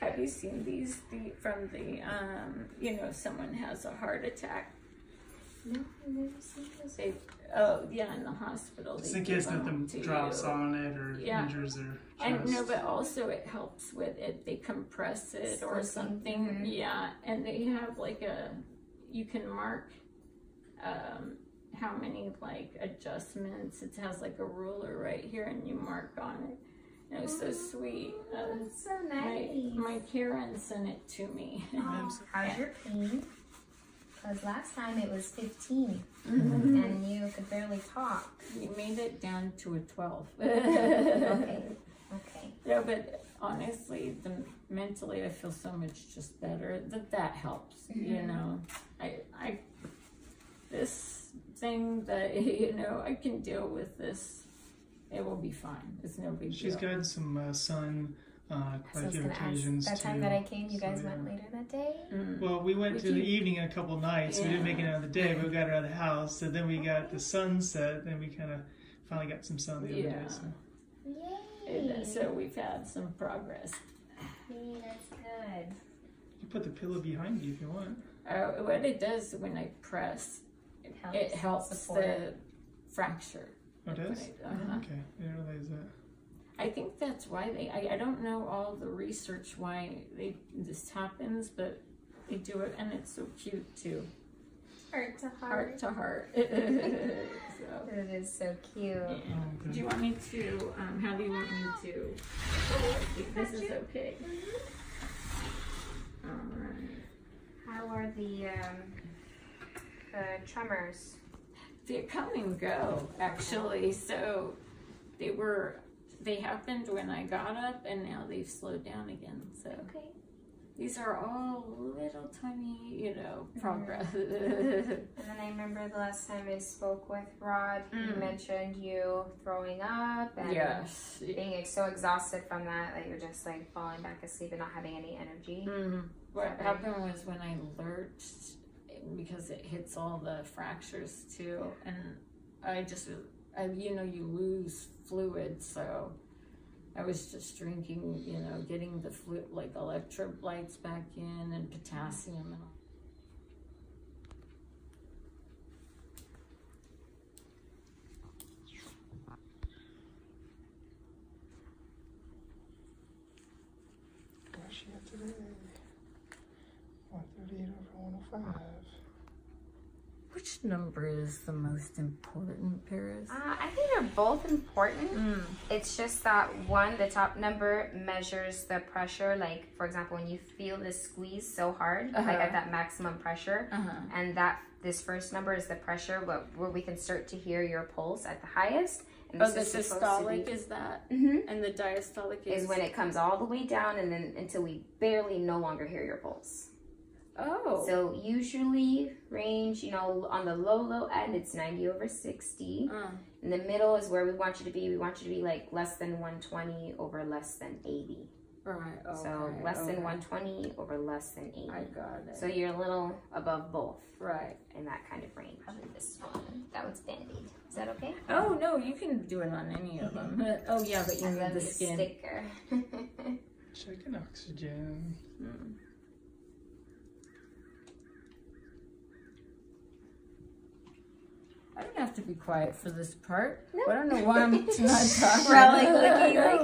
Have you seen these from the, you know, someone has a heart attack? No, I've never seen this. Oh, yeah, in the hospital. It's in case nothing drops on it or injures their chest. I know, but also it helps with it. They compress it or something. Mm-hmm. Yeah, and they have like you can mark how many like adjustments. It has like a ruler right here, and you mark on it. And it was so sweet. That's so nice. My Karen sent it to me. Oh, how's your pain? Because last time it was 15, and you could barely talk. We made it down to a 12. Okay. Yeah, but honestly, mentally I feel so much just better. That helps, you know. I this thing that, you know, I can deal with this. It will be fine. It's no big deal. She's got some sun quite a few occasions. That time that I came, you guys went later that day? Well, we went to the evening a couple nights. We didn't make it out of the day, but we got her out of the house. So then we got the sunset, and we kind of finally got some sun the other day. So. Yay! So we've had some progress. Yay, that's good. You put the pillow behind you if you want. What it does when I press, it helps the fracture. Oh, it does? Okay, I didn't realize that. I think that's why I don't know all the research why this happens, but they do it, and it's so cute too. Heart to heart. Heart to heart. It is so cute. Yeah. Do you want me to, how do you want me to? This is okay. All right. How are the tremors? They come and go, actually. So they happened when I got up, and now they've slowed down again. So these are all little tiny, you know, progress. And then I remember the last time I spoke with Rod, he mentioned you throwing up and being so exhausted from that you're just like falling back asleep and not having any energy. What happened was when I lurched, because it hits all the fractures too, and you know, you lose fluid, so I was just drinking, you know, getting the fluid, like electrolytes back in and potassium and all. Gosh, yeah, today 138 over 105. Which number is the most important, Paris? I think they're both important. It's just that the top number measures the pressure. Like, for example, when you feel this squeeze so hard, like at that maximum pressure, and this first number is the pressure where we can start to hear your pulse at the highest. And the systolic is that, and the diastolic is when it comes all the way down, and then until we barely no longer hear your pulse. Oh. So usually range, you know, on the low end, it's 90 over 60. In the middle is where we want you to be. We want you to be like less than 120 over less than 80. Right. Okay. So less than 120 over less than 80. I got it. So you're a little above both. Right. In that kind of range. Probably this one. That one's Band-Aid. Is that okay? Oh, no, you can do it on any of them. Oh, yeah, but you need the skin. Sticker. Checking oxygen. I don't have to be quiet for this part. Nope. I don't know why I'm not talking. We're all like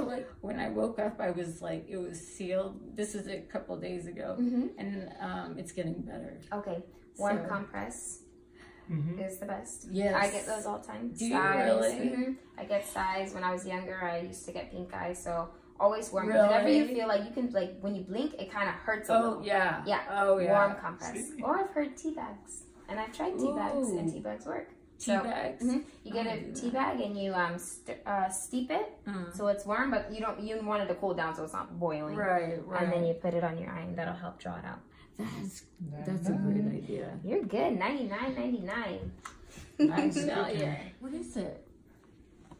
looking when I woke up, I was like, it was sealed. This is a couple days ago, and it's getting better. Okay, warm compress is the best. Yes, I get those all the time. Do you really? I get size. When I was younger, I used to get pink eye, so always warm. Really? Whenever you feel like you can, like when you blink, it kind of hurts a little. Yeah. Yeah. Oh yeah. Warm compress. Or I've heard tea bags, and I've tried tea bags, and tea bags work. Tea bags. You get a tea bag and you steep it so it's warm, but you want it to cool down so it's not boiling. Right. And then you put it on your eye and that'll help draw it out. That's a great idea. You're good. $99.99. Yeah. What is it?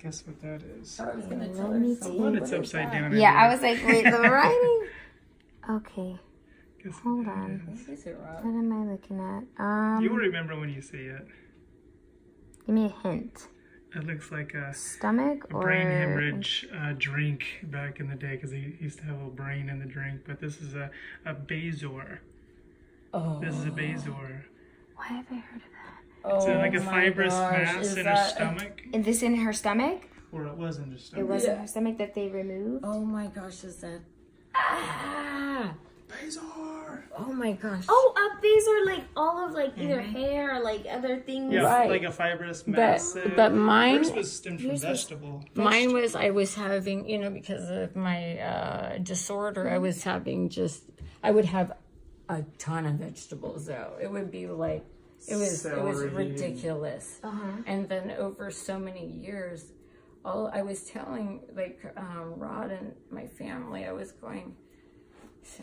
Guess what that is? I was gonna tell her something. It's upside down. Yeah, I was like, wait, the writing. Okay. Hold on. What is it, Rob? What am I looking at? You'll remember when you see it. Give me a hint. It looks like a stomach or brain hemorrhage drink back in the day, because he used to have a little brain in the drink. But this is a Bazor. Oh. This is a Bazor. Why have I heard of that? It's Oh like a my fibrous gosh, mass is in her that- stomach. Is this in her stomach? Or it was in her It stomach. was in her stomach that they removed? Oh my gosh, is that? Ah! Bazor! Oh my gosh. Oh, these are like all of like either hair or like other things. Yeah, Right. like a fibrous mass. But mine, Hers was stemmed from vegetable. mine was, I was having, you know, because of my disorder, I was having I would have a ton of vegetables though. It would be like, it was Celery. ridiculous. And then over so many years, I was telling like Rod and my family, I was going,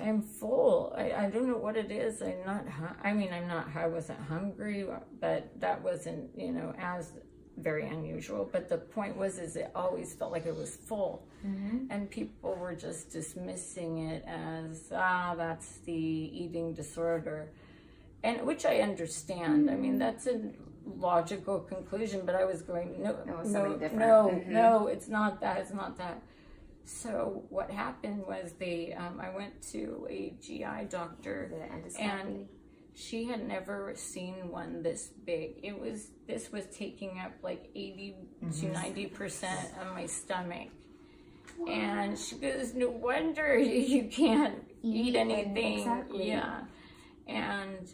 I'm full. I don't know what it is. I'm not, I wasn't hungry, but that wasn't, you know, as very unusual. But the point was, it always felt like it was full. And people were just dismissing it as, that's the eating disorder. And which I understand. I mean, that's a logical conclusion, but I was going, no, it's not that, it's not that. So what happened was I went to a GI doctor, and she had never seen one this big. This was taking up like 80 to 90% of my stomach. And she goes, no wonder you can't eat anything. Exactly. Yeah. And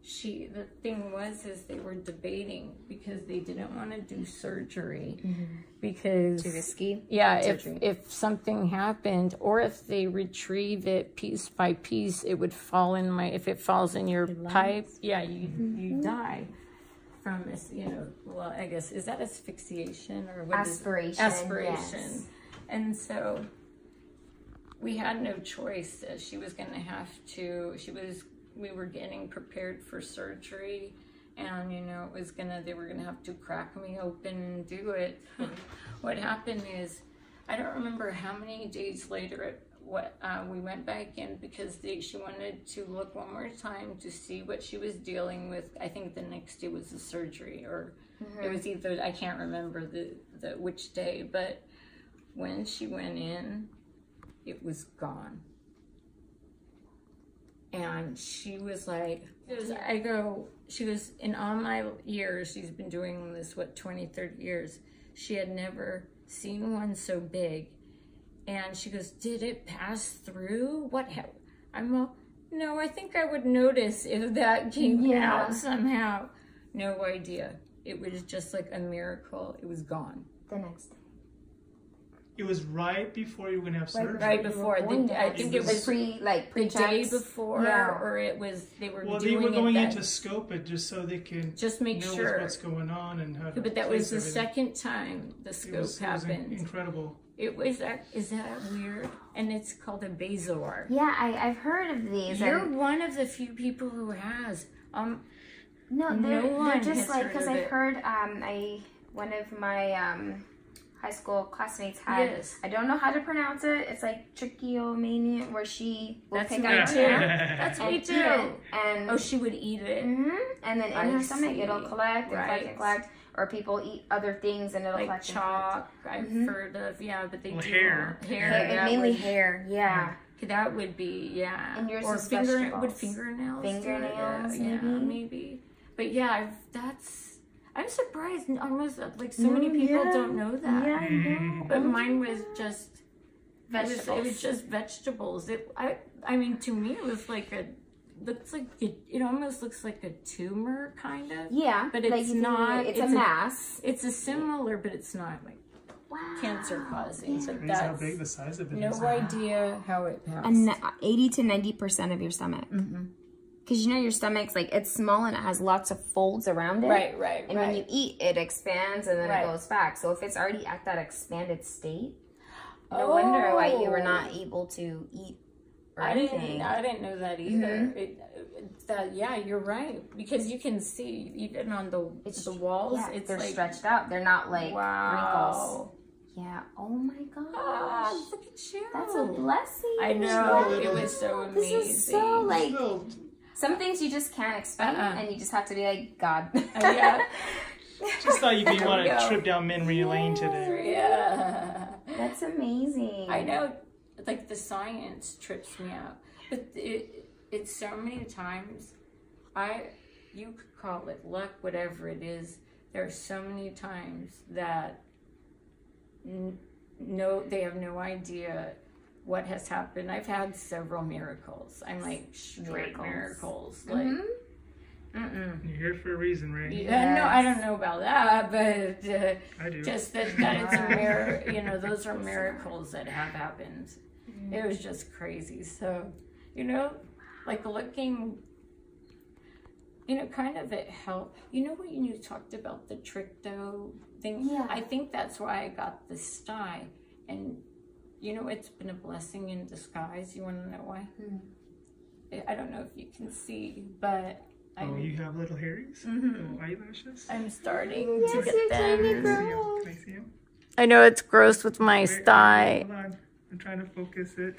the thing was they were debating because they didn't want to do surgery because Too risky. Yeah, if something happened, or if they retrieve it piece by piece, it would fall in if it falls in your pipe, yeah, you die from this, you know, well, I guess, is that asphyxiation or what Aspiration. Yes. And so we had no choice. She was going to have to, we were getting prepared for surgery, and you know, they were gonna have to crack me open and do it. What happened is, I don't remember how many days later we went back in because she wanted to look one more time to see what she was dealing with. I think the next day was the surgery, or it was either, I can't remember which day, but when she went in, it was gone. And she was like, in all my years, she's been doing this, 20, 30 years, she had never seen one so big. And she goes, did it pass through? No, I think I would notice if that came out somehow. No idea. It was just like a miracle. It was gone. The next day. It was right before you were gonna have surgery. Right before. I think it was the day before, or it was they were. Well, doing they were going in that, to scope it just so they can just make know sure what's going on and how to. But that was the everything. second time the scope happened. It was incredible. It was is that weird? And it's called a Bazor. Yeah, I've heard of these. You're one of the few people who has. No, they're just like, because I've it. heard one of my high school classmates had, I don't know how to pronounce it, it's like trichomania, where she will That's pick me up too. hair That's and me eat too. it, and she would eat it. And then in her stomach it'll collect and collect, or people eat other things and it'll like collect chalk. I've heard of, but they do hair. Mainly hair, That would be, And yours or is would vegetables. fingernails, Maybe. But yeah, I'm surprised almost like so many people don't know that. Yeah, I know. But mine was just Vegetables. It was just vegetables. I mean, to me, it was like it almost looks like a tumor, kind of. Yeah, but it's not. It's a mass. It's a similar, but it's not like cancer causing. It's crazy how big the size of it is. No idea how it passed. 80 to 90% of your stomach. Because you know your stomach's like, it's small and it has lots of folds around it. Right. And when you eat, it expands and then it goes back. So if it's already at that expanded state, no wonder why you were not able to eat or anything. I didn't know that either. You're right. Because you can see, even on the walls, they're like, stretched out. They're not like wrinkles. Yeah. Oh my gosh. Oh, look at you. That's a blessing. I know. It was so amazing. This is so like... Some things you just can't explain, and you just have to be like, God. Just thought you may want to trip down memory lane today. Yeah. That's amazing. I know, like the science trips me out, but it's so many times, you could call it luck, whatever it is. There are so many times that they have no idea what has happened. I've had several miracles. I'm like straight miracles. Like, You're here for a reason, Ray. Yeah, no, I don't know about that, but I do. just that it's a miracle. You know, those are miracles that have happened. It was just crazy. So, you know, like looking, you know, kind of it helped. You know when you talked about the trypto thing? Yeah. I think that's why I got the sty. And, you know, it's been a blessing in disguise. You want to know why? I don't know if you can see, but... you have little hairs? Little eyelashes? I'm starting to get them. Can I see them? I know it's gross with my sty. Hold on. I'm trying to focus it.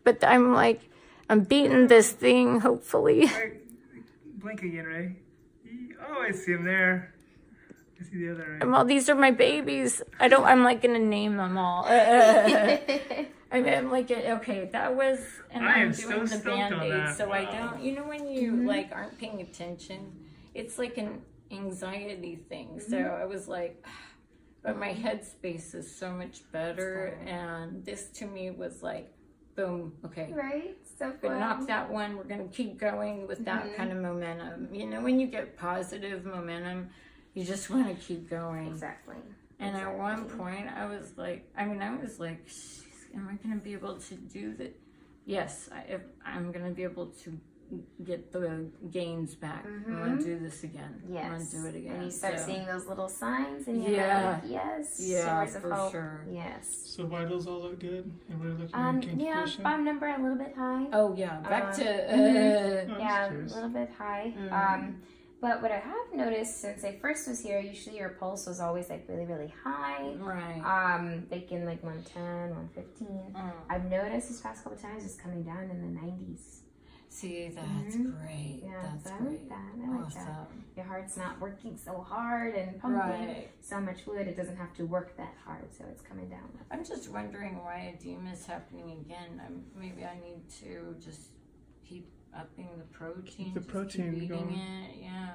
But I'm like, I'm beating this thing, hopefully. Blink again, Ray. Oh, I see him there. I see the other eye. Well, these are my babies. I'm like gonna name them all. I'm like, okay, that was, and I'm doing the Band-Aid, so I don't, you know when you like aren't paying attention, it's like an anxiety thing. So I was like, but my headspace is so much better, and this to me was like, boom, okay. Right? So But knock that one, we're gonna keep going with that kind of momentum. You know, when you get positive momentum, you just want to keep going. Exactly. And at one point, I was like, am I going to be able to do that? Yes, I'm going to be able to get the gains back. I'm going to do this again. Yes. I'm going to do it again. And you start seeing those little signs and you're like, yes. Yeah, showers of for hope. sure. Yes. So vitals all look good? And we're looking in yeah, condition? bomb number a little bit high. Oh, yeah. Back to... yeah, a little bit high. But what I have noticed since I first was here, usually your pulse was always like really, really high. Right. Like in like 110, 115. I've noticed this past couple times it's coming down in the 90s. See, that's great. Yeah, That's so I great. like that. I like that. Your heart's not working so hard and pumping so much fluid. It doesn't have to work that hard, so it's coming down. I'm just wondering why edema is happening again. Maybe I need to just keep upping the protein. The protein keep going. eating it. Yeah.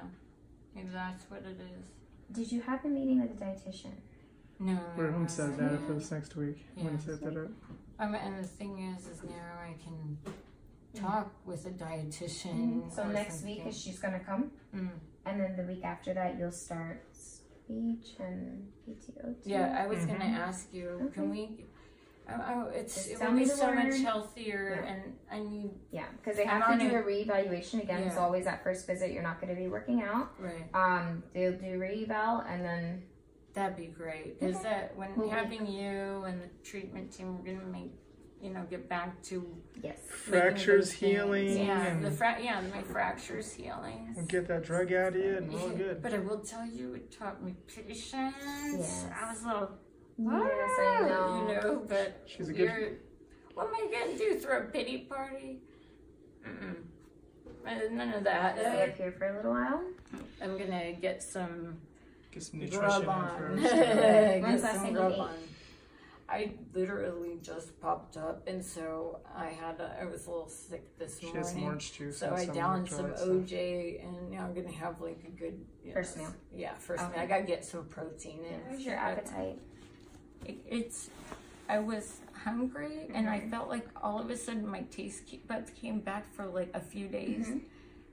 Maybe that's what it is. Did you have a meeting with a dietitian? No. We're home set data for this next week. I'm going to Yeah. set that up. And the thing is now I can talk with a dietitian. So or next week something. she's gonna come, and then the week after that you'll start speech and PTO. Yeah, I was gonna ask you. Can we? It tell will be me the so much word. healthier, and I need. Yeah, because they have to do a reevaluation again. It's always that first visit. You're not going to be working out. Right. They'll do re-eval, and then that'd be great. Is that when having you and the treatment team, we're gonna make, get back to fractures healing. Yeah, my fractures healing. We'll get that drug out of you, and we're all good. But I will tell you, it taught me patience. Yes. I was a little. Yes, I know. But she's a good. What am I gonna do? Throw a pity party? None of that. Stay up here for a little while. I'm gonna get some nutrition grub on. When's last time you ate? I literally just popped up, and so I was a little sick this morning. She has some orange juice. So I downed some OJ, and now I'm gonna have like a good first meal. Yeah, first meal. I gotta get some protein in. How's your appetite? I was hungry, and I felt like all of a sudden my taste buds came back for like a few days,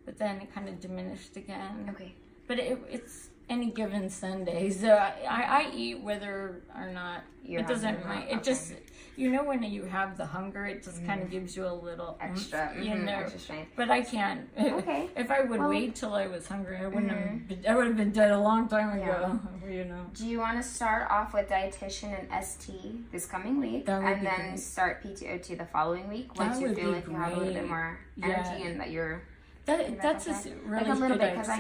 but then it kind of diminished again. Okay. But it's any given Sunday, so I eat whether or not. It doesn't matter. It just, when you have the hunger, it just kind of gives you a little extra, extra strength. But I can't. Okay. If I would wait till I was hungry, I wouldn't have. I would have been dead a long time ago. Do you want to start off with dietitian and ST this coming week, and then start PTO2 the following week once you feel like you have a little bit more energy and that you're That's a really like a little good bit, because I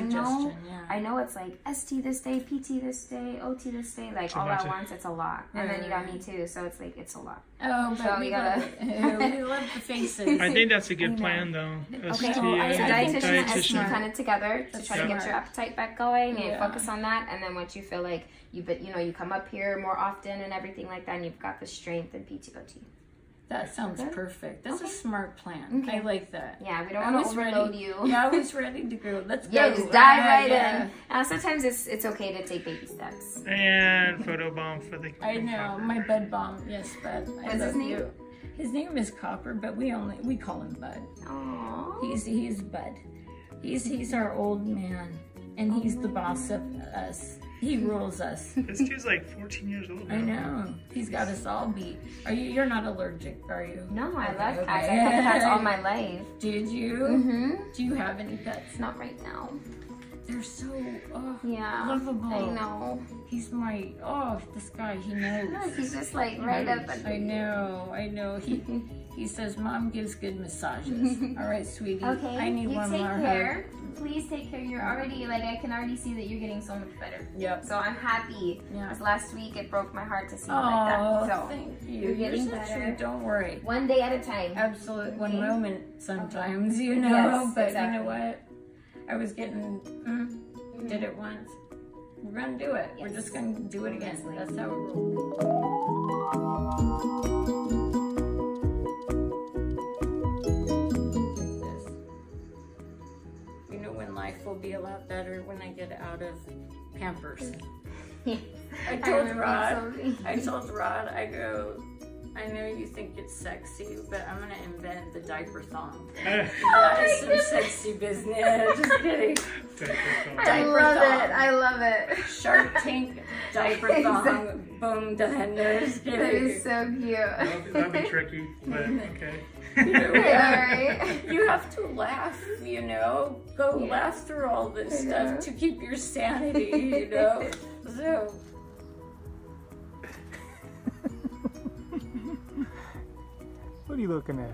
know it's like ST this day, PT this day, OT this day, like all at once. It's a lot, and then you got me too, so it's like it's a lot. Oh, but so we gotta we love the faces. I think that's a good plan, though. Okay, so dietitian and ST kind of together to try to get your appetite back going and focus on that, and then once you feel like you come up here more often and everything like that, and you've got the strength and PT OT. That sounds perfect. That's a smart plan. Okay. I like that. Yeah, we don't want to overload you. Yeah, I was ready to go. Let's go. Yeah, just dive right in. Sometimes it's okay to take baby steps. And photo bomb for the. I know, my bud bomb. Yes, Bud. What's his name? You. His name is Copper, but we call him Bud. Aww. He's Bud. He's our old man, and he's the boss of us. He rules us. This dude's like 14 years old now. I know. He's got us all beat. You're not allergic, are you? No, I love cats. I've had cats all my life. Did you? Mm-hmm. Do you have any pets? Not right now. They're so lovable. I know. He's this guy, he knows. No, he's just like right up at I know. He says Mom gives good massages. All right, sweetie. Okay. I need one more hug. Please take care. You're already I can already see that you're getting so much better. Yep. So I'm happy. Yeah. Because last week it broke my heart to see you like that. So thank you. You're getting better. Don't worry. One day at a time. Absolutely. Okay. One moment sometimes, Yes, but exactly. you know what? I was getting did it once. We're gonna do it. Yes. We're just gonna do it again. That's how it rolls. Life will be a lot better when I get out of Pampers. I told Rod, I go, I know you think it's sexy, but I'm gonna invent the diaper song. That is some sexy business. Just kidding. I love it. Shark Tank diaper song. Boom, done. No, just kidding. That is so cute. That'll be tricky, but okay. You have to laugh, Go laugh through all this stuff to keep your sanity, So. What are you looking at?